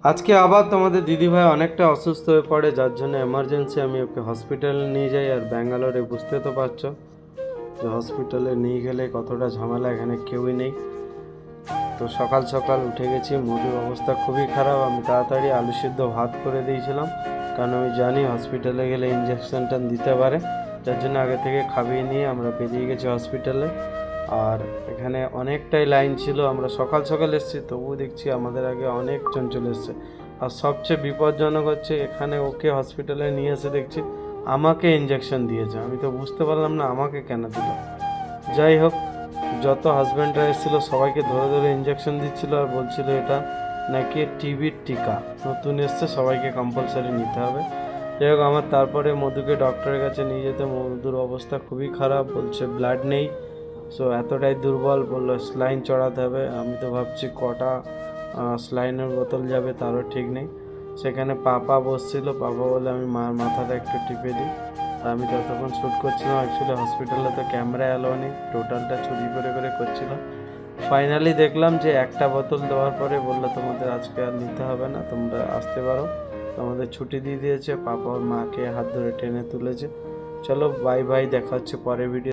আজকে আবার তোমাদের দিদিভাই অনেকটা অসুস্থ হয়ে পড়ে, যার জন্য এমার্জেন্সি আমি ওকে হসপিটালে নিয়ে যাই। আর ব্যাঙ্গালোরে বুঝতে তো পারছো যে হসপিটালে নিয়ে গেলে কতটা ঝামেলা, এখানে কেউই নেই। তো সকাল সকাল উঠে গেছি, মধুর অবস্থা খুবই খারাপ। আমি তাড়াতাড়ি আলু সিদ্ধ ভাত করে দিয়েছিলাম, কারণ আমি জানি হসপিটালে গেলে ইঞ্জেকশনটা দিতে পারে, যার জন্য আগে থেকে খাইয়ে নিয়ে আমরা বেরিয়ে গেছি হসপিটালে। আর এখানে অনেকটাই লাইন ছিল, আমরা সকাল সকাল এসেছি, তবুও দেখছি আমাদের আগে অনেকজন চলে এসছে। আর সবচেয়ে বিপজ্জনক হচ্ছে, এখানে ওকে হসপিটালে নিয়ে এসে দেখছি আমাকে ইঞ্জেকশন দিয়েছে। আমি তো বুঝতে পারলাম না আমাকে কেন দিল। যাই হোক, যত হাজব্যান্ডরা এসেছিলো সবাইকে ধরে ধরে ইঞ্জেকশন দিচ্ছিল আর বলছিল এটা নাকি টিবির টিকা, নতুন এসছে, সবাইকে কম্পালসারি নিতে হবে। যাই হোক, আমার তারপরে মধুকে ডক্টরের কাছে নিয়ে যেতে, মধুর অবস্থা খুবই খারাপ, বলছে ব্লাড নেই। সো এতটাই দুর্বল, বললো স্লাইন চড়াতে হবে। আমি তো ভাবছি কটা স্লাইনের বোতল যাবে তারও ঠিক নেই। সেখানে পাপা বসছিল, পাপা বলে আমি মার মাথাটা একটু টিপে দিই। আর আমি ততক্ষণ শ্যুট করছিলাম, অ্যাকচুয়ালি হসপিটালে তো ক্যামেরা অ্যালাউ নেই, টোটালটা চুরি করে করে করছিলাম। ফাইনালি দেখলাম যে একটা বোতল দেওয়ার পরে বললো তোমাদের আজকে আর নিতে হবে না, তোমরা আসতে পারো, তোমাদের ছুটি দিয়ে দিয়েছে। পাপা ওর মাকে হাত ধরে টেনে তুলেছে। চলো বাই বাই, দেখা হচ্ছে পরের ভিডিও।